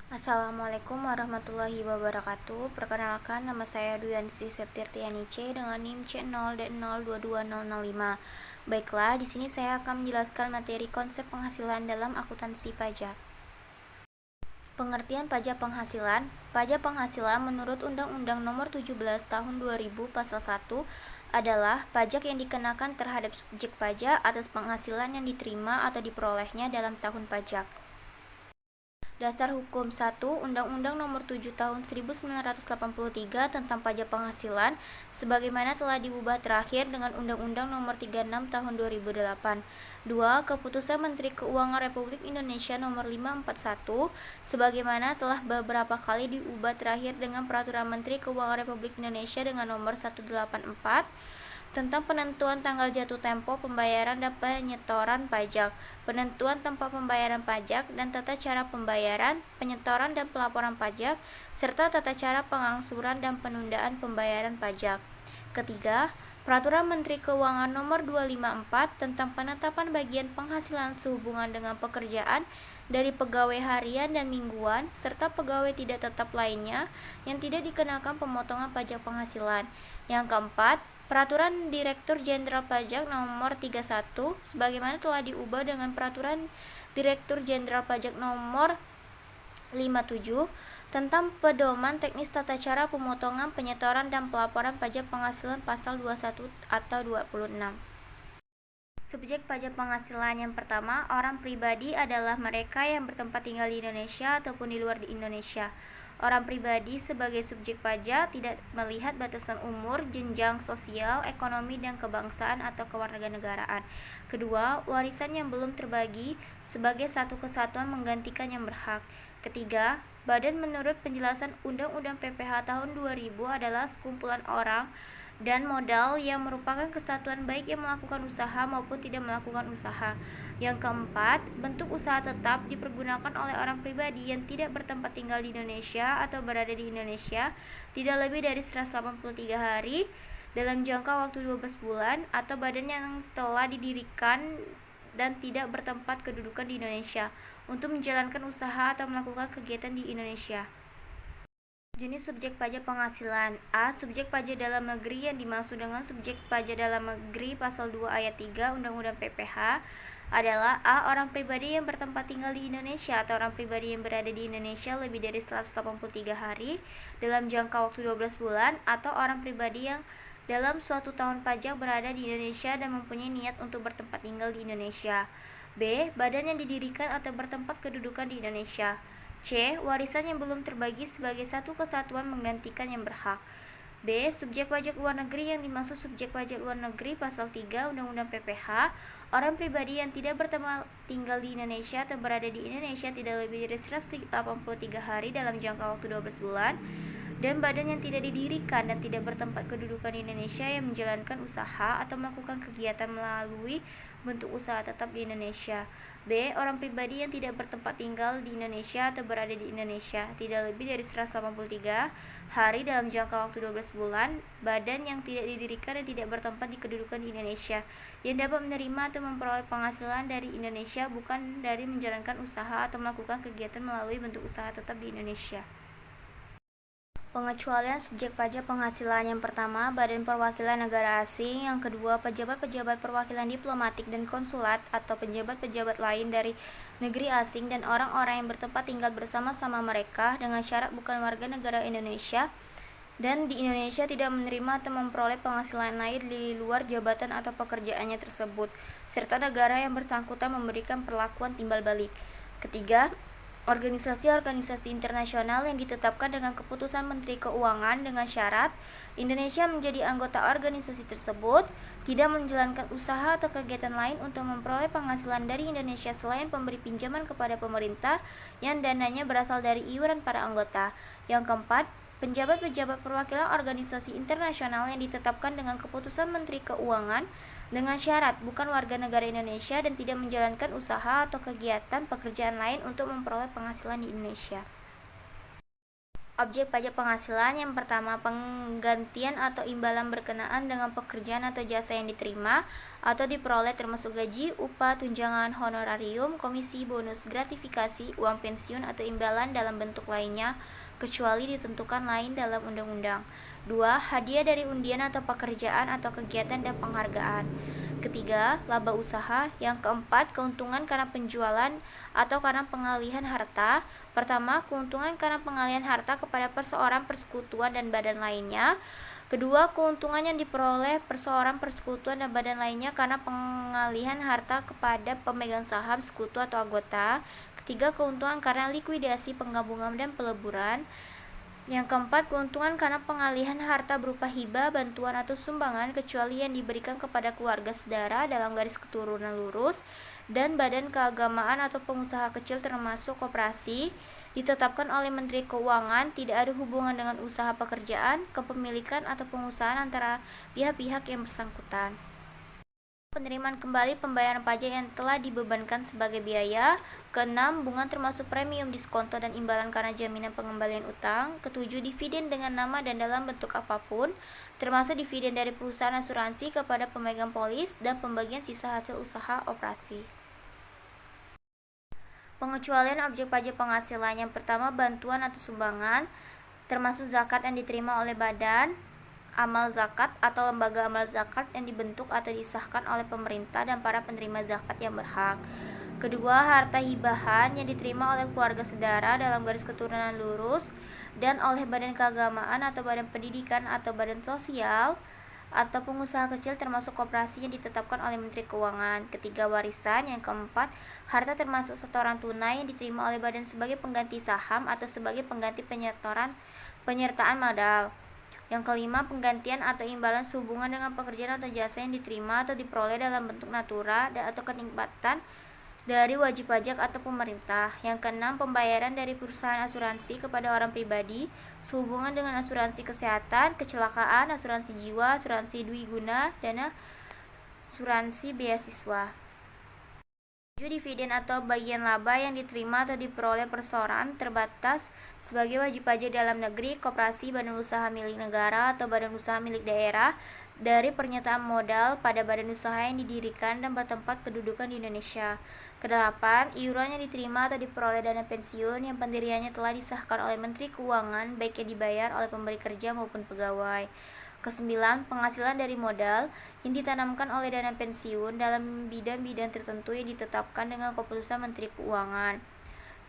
Assalamualaikum warahmatullahi wabarakatuh. Perkenalkan, nama saya Duyansi Septirtiani C dengan NIM C0D022005. Baiklah, di sini saya akan menjelaskan materi konsep penghasilan dalam akuntansi pajak. Pengertian pajak penghasilan. Pajak penghasilan menurut Undang-Undang Nomor 17 Tahun 2000 Pasal 1 adalah pajak yang dikenakan terhadap subjek pajak atas penghasilan yang diterima atau diperolehnya dalam tahun pajak. Dasar Hukum 1 Undang-Undang Nomor 7 Tahun 1983 tentang Pajak Penghasilan sebagaimana telah diubah terakhir dengan Undang-Undang Nomor 36 Tahun 2008. 2. Keputusan Menteri Keuangan Republik Indonesia Nomor 541 sebagaimana telah beberapa kali diubah terakhir dengan Peraturan Menteri Keuangan Republik Indonesia dengan Nomor 184 tentang penentuan tanggal jatuh tempo pembayaran dan penyetoran pajak, penentuan tempat pembayaran pajak dan tata cara pembayaran, penyetoran dan pelaporan pajak, serta tata cara pengangsuran dan penundaan pembayaran pajak. Ketiga, Peraturan Menteri Keuangan Nomor 254 tentang penetapan bagian penghasilan sehubungan dengan pekerjaan dari pegawai harian dan mingguan serta pegawai tidak tetap lainnya yang tidak dikenakan pemotongan pajak penghasilan. Yang keempat, Peraturan Direktur Jenderal Pajak Nomor 31 sebagaimana telah diubah dengan Peraturan Direktur Jenderal Pajak Nomor 57 tentang pedoman teknis tata cara pemotongan, penyetoran dan pelaporan pajak penghasilan pasal 21 atau 26. Subjek pajak penghasilan yang pertama, orang pribadi adalah mereka yang bertempat tinggal di Indonesia ataupun di luar di Indonesia. Orang pribadi sebagai subjek pajak tidak melihat batasan umur, jenjang sosial, ekonomi, dan kebangsaan atau kewarganegaraan. Kedua, warisan yang belum terbagi sebagai satu kesatuan menggantikan yang berhak. Ketiga, badan menurut penjelasan Undang-Undang PPH tahun 2000 adalah sekumpulan orang dan modal yang merupakan kesatuan baik yang melakukan usaha maupun tidak melakukan usaha. Yang keempat, bentuk usaha tetap dipergunakan oleh orang pribadi yang tidak bertempat tinggal di Indonesia atau berada di Indonesia tidak lebih dari 183 hari dalam jangka waktu 12 bulan atau badan yang telah didirikan dan tidak bertempat kedudukan di Indonesia untuk menjalankan usaha atau melakukan kegiatan di Indonesia. Jenis subjek pajak penghasilan. A. Subjek pajak dalam negeri yang dimaksud dengan subjek pajak dalam negeri pasal 2 ayat 3 Undang-Undang PPH adalah A. Orang pribadi yang bertempat tinggal di Indonesia atau orang pribadi yang berada di Indonesia lebih dari 183 hari dalam jangka waktu 12 bulan atau orang pribadi yang dalam suatu tahun pajak berada di Indonesia dan mempunyai niat untuk bertempat tinggal di Indonesia. B. Badan yang didirikan atau bertempat kedudukan di Indonesia. C. Warisan yang belum terbagi sebagai satu kesatuan menggantikan yang berhak. B. Subjek pajak luar negeri yang dimaksud subjek pajak luar negeri pasal 3 Undang-Undang PPH, orang pribadi yang tidak bertempat tinggal di Indonesia atau berada di Indonesia tidak lebih dari 183 hari dalam jangka waktu 12 bulan, dan badan yang tidak didirikan dan tidak bertempat kedudukan di Indonesia yang menjalankan usaha atau melakukan kegiatan melalui bentuk usaha tetap di Indonesia. B. Orang pribadi yang tidak bertempat tinggal di Indonesia atau berada di Indonesia tidak lebih dari 183 hari dalam jangka waktu 12 bulan, badan yang tidak didirikan dan tidak bertempat di kedudukan di Indonesia yang dapat menerima atau memperoleh penghasilan dari Indonesia bukan dari menjalankan usaha atau melakukan kegiatan melalui bentuk usaha tetap di Indonesia. Pengecualian subjek pajak penghasilan. Yang pertama, Badan Perwakilan Negara Asing. Yang kedua, pejabat-pejabat perwakilan diplomatik dan konsulat atau pejabat-pejabat lain dari negeri asing dan orang-orang yang bertempat tinggal bersama-sama mereka dengan syarat bukan warga negara Indonesia dan di Indonesia tidak menerima atau memperoleh penghasilan lain di luar jabatan atau pekerjaannya tersebut, serta negara yang bersangkutan memberikan perlakuan timbal balik. Ketiga, organisasi-organisasi internasional yang ditetapkan dengan keputusan Menteri Keuangan dengan syarat Indonesia menjadi anggota organisasi tersebut, tidak menjalankan usaha atau kegiatan lain untuk memperoleh penghasilan dari Indonesia selain pemberi pinjaman kepada pemerintah yang dananya berasal dari iuran para anggota. Yang keempat, penjabat-pejabat perwakilan organisasi internasional yang ditetapkan dengan keputusan Menteri Keuangan dengan syarat bukan warga negara Indonesia dan tidak menjalankan usaha atau kegiatan pekerjaan lain untuk memperoleh penghasilan di Indonesia. Objek pajak penghasilan yang pertama, penggantian atau imbalan berkenaan dengan pekerjaan atau jasa yang diterima atau diperoleh termasuk gaji, upah, tunjangan, honorarium, komisi, bonus, gratifikasi, uang pensiun atau imbalan dalam bentuk lainnya kecuali ditentukan lain dalam undang-undang. 2. Hadiah dari undian atau pekerjaan atau kegiatan dan penghargaan. Ketiga, laba usaha. Yang keempat, keuntungan karena penjualan atau karena pengalihan harta. Pertama, keuntungan karena pengalihan harta kepada perseorangan, persekutuan, dan badan lainnya. Kedua, keuntungan yang diperoleh perseorangan, persekutuan, dan badan lainnya karena pengalihan harta kepada pemegang saham, sekutu, atau anggota. Ketiga, keuntungan karena likuidasi, penggabungan, dan peleburan. Yang keempat, keuntungan karena pengalihan harta berupa hibah, bantuan, atau sumbangan kecuali yang diberikan kepada keluarga saudara dalam garis keturunan lurus dan badan keagamaan atau pengusaha kecil termasuk koperasi ditetapkan oleh Menteri Keuangan, tidak ada hubungan dengan usaha pekerjaan, kepemilikan, atau pengusahaan antara pihak-pihak yang bersangkutan. Penerimaan kembali pembayaran pajak yang telah dibebankan sebagai biaya. Keenam, bunga termasuk premium, diskonto, dan imbalan karena jaminan pengembalian utang. Ketujuh, dividen dengan nama dan dalam bentuk apapun, termasuk dividen dari perusahaan asuransi kepada pemegang polis dan pembagian sisa hasil usaha operasi. Pengecualian objek pajak penghasilan. Yang pertama, bantuan atau sumbangan, termasuk zakat yang diterima oleh badan amal zakat atau lembaga amal zakat yang dibentuk atau disahkan oleh pemerintah dan para penerima zakat yang berhak. Kedua, harta hibahan yang diterima oleh keluarga saudara dalam garis keturunan lurus dan oleh badan keagamaan atau badan pendidikan atau badan sosial atau pengusaha kecil termasuk koperasi yang ditetapkan oleh Menteri Keuangan. Ketiga, warisan. Yang keempat, harta termasuk setoran tunai yang diterima oleh badan sebagai pengganti saham atau sebagai pengganti penyertaan modal. Yang kelima, penggantian atau imbalan sehubungan dengan pekerjaan atau jasa yang diterima atau diperoleh dalam bentuk natura atau kenikmatan dari wajib pajak atau pemerintah. Yang keenam, pembayaran dari perusahaan asuransi kepada orang pribadi sehubungan dengan asuransi kesehatan, kecelakaan, asuransi jiwa, asuransi dwi guna, dana asuransi beasiswa. 7. Dividen atau bagian laba yang diterima atau diperoleh perseorangan terbatas sebagai wajib pajak dalam negeri, koperasi, badan usaha milik negara, atau badan usaha milik daerah dari pernyataan modal pada badan usaha yang didirikan dan bertempat kedudukan di Indonesia. Kedelapan, iuran yang diterima atau diperoleh dana pensiun yang pendiriannya telah disahkan oleh Menteri Keuangan baik yang dibayar oleh pemberi kerja maupun pegawai. Kesembilan, penghasilan dari modal yang ditanamkan oleh dana pensiun dalam bidang-bidang tertentu yang ditetapkan dengan keputusan Menteri Keuangan.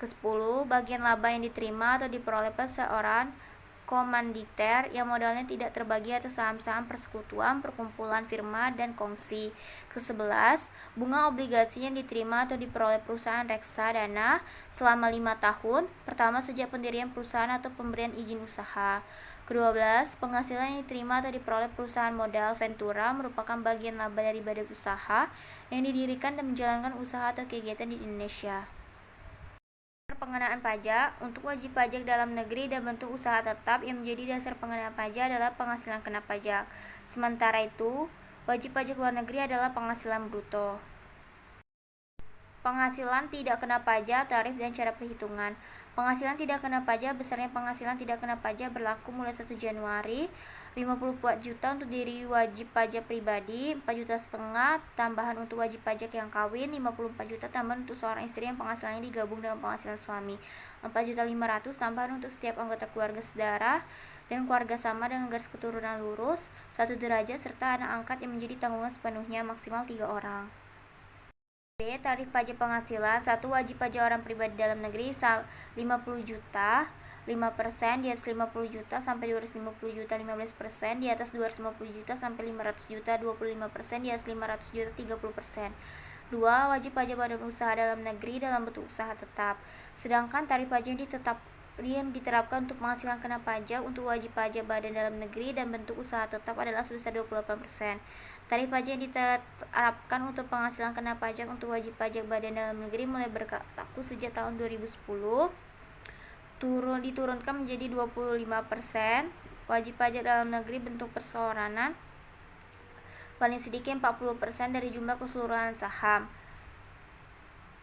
Kesepuluh, bagian laba yang diterima atau diperoleh perseorangan komanditer yang modalnya tidak terbagi atas saham-saham persekutuan, perkumpulan firma, dan kongsi. Kesebelas, bunga obligasi yang diterima atau diperoleh perusahaan reksadana selama 5 tahun pertama sejak pendirian perusahaan atau pemberian izin usaha. Ke-12, penghasilan yang diterima atau diperoleh perusahaan modal Ventura merupakan bagian laba dari badan usaha yang didirikan dan menjalankan usaha atau kegiatan di Indonesia. Pengenaan pajak. Untuk wajib pajak dalam negeri dan bentuk usaha tetap yang menjadi dasar pengenaan pajak adalah penghasilan kena pajak. Sementara itu, wajib pajak luar negeri adalah penghasilan bruto. Penghasilan tidak kena pajak, tarif dan cara perhitungan. Penghasilan tidak kena pajak, besarnya penghasilan tidak kena pajak berlaku mulai 1 Januari. 54 juta untuk diri wajib pajak pribadi, 4,5 juta tambahan untuk wajib pajak yang kawin, 54 juta tambahan untuk seorang istri yang penghasilannya digabung dengan penghasilan suami, 4,5 juta tambahan untuk setiap anggota keluarga saudara dan keluarga sama dengan garis keturunan lurus 1 derajat serta anak angkat yang menjadi tanggungan sepenuhnya maksimal 3 orang. B. Tarif pajak penghasilan. 1. Wajib pajak orang pribadi dalam negeri 50 juta 5%, di atas 50 juta sampai 250 juta 15%, di atas 250 juta sampai 500 juta 25%, di atas 500 juta 30%. 2. Wajib pajak badan usaha dalam negeri dalam bentuk usaha tetap. Sedangkan tarif pajak yang diterapkan untuk penghasilan kena pajak untuk wajib pajak badan dalam negeri dan bentuk usaha tetap adalah sebesar 28%. Tarif pajak yang diterapkan untuk penghasilan kena pajak untuk wajib pajak badan dalam negeri mulai berlaku sejak tahun 2010 diturunkan menjadi 25%. Wajib pajak dalam negeri bentuk perseorangan paling sedikit 40% dari jumlah keseluruhan saham.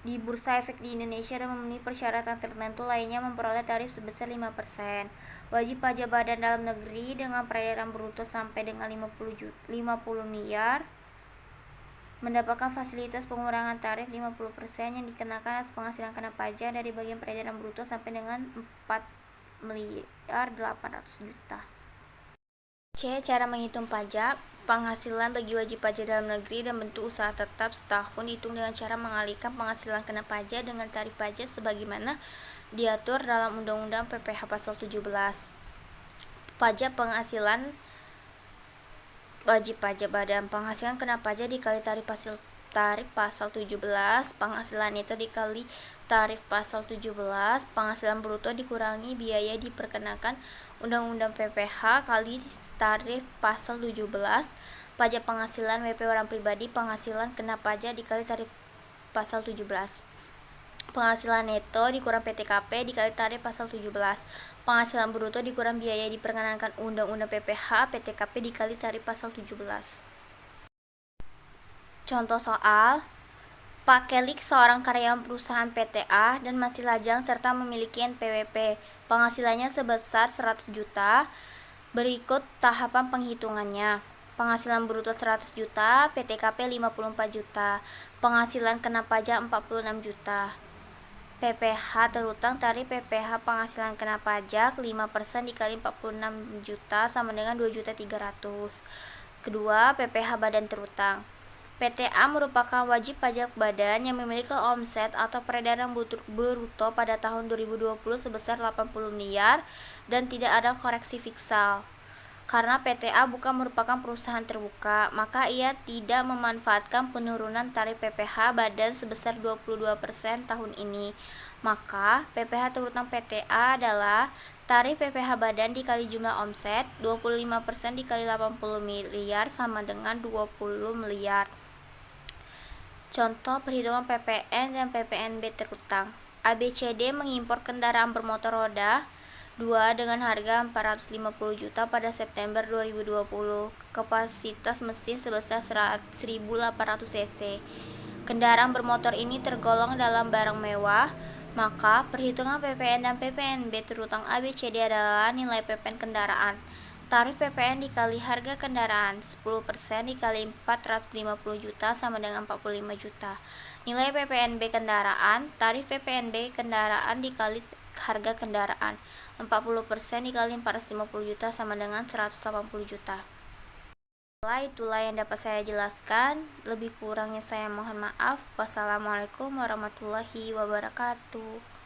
di Bursa Efek di Indonesia dan memenuhi persyaratan tertentu lainnya memperoleh tarif sebesar 5%. Wajib pajak badan dalam negeri dengan peredaran bruto sampai dengan 50 miliar mendapatkan fasilitas pengurangan tarif 50% yang dikenakan atas penghasilan kena pajak dari bagian peredaran bruto sampai dengan 4.800.000.000. C. Cara menghitung pajak penghasilan bagi wajib pajak dalam negeri dan bentuk usaha tetap setahun dihitung dengan cara mengalihkan penghasilan kena pajak dengan tarif pajak sebagaimana diatur dalam Undang-Undang PPh Pasal 17. Pajak penghasilan wajib pajak badan penghasilan kena pajak dikali tarif pasal 17, penghasilan itu dikali tarif pasal 17, penghasilan bruto dikurangi biaya diperkenakan Undang-Undang PPh kali tarif pasal 17, pajak penghasilan WP orang pribadi penghasilan kena pajak dikali tarif pasal 17. Penghasilan neto dikurang PTKP dikali tarif pasal 17. Penghasilan bruto dikurang biaya diperkenankan Undang-Undang PPh PTKP dikali tarif pasal 17. Contoh soal: Pak Kelik seorang karyawan perusahaan PTA dan masih lajang serta memiliki NPWP. Penghasilannya sebesar 100 juta. Berikut tahapan penghitungannya. Penghasilan bruto 100 juta, PTKP 54 juta. Penghasilan kena pajak 46 juta. PPh terutang tarif PPh penghasilan kena pajak 5% dikali 46 juta sama dengan 2.300.000. Kedua, PPh badan terutang. PTA merupakan wajib pajak badan yang memiliki omset atau peredaran bruto pada tahun 2020 sebesar 80 miliar dan tidak ada koreksi fiskal. Karena PTA bukan merupakan perusahaan terbuka, maka ia tidak memanfaatkan penurunan tarif PPh badan sebesar 22% tahun ini. Maka PPh terutang PTA adalah tarif PPh badan dikali jumlah omset, 25% dikali 80 miliar sama dengan 20 miliar. Contoh perhitungan PPN dan PPNB terutang. ABCD mengimpor kendaraan bermotor roda 2 dengan harga 450 juta pada September 2020. Kapasitas mesin sebesar 1.800 cc. Kendaraan bermotor ini tergolong dalam barang mewah, maka perhitungan PPN dan PPNB terutang ABCD adalah nilai PPN kendaraan. Tarif PPN dikali harga kendaraan 10% dikali 450 juta sama dengan 45 juta. Nilai PPNB kendaraan, tarif PPNB kendaraan dikali harga kendaraan 40% dikali 450 juta sama dengan 180 juta. Itulah yang dapat saya jelaskan. Lebih kurangnya saya mohon maaf. Wassalamualaikum warahmatullahi wabarakatuh.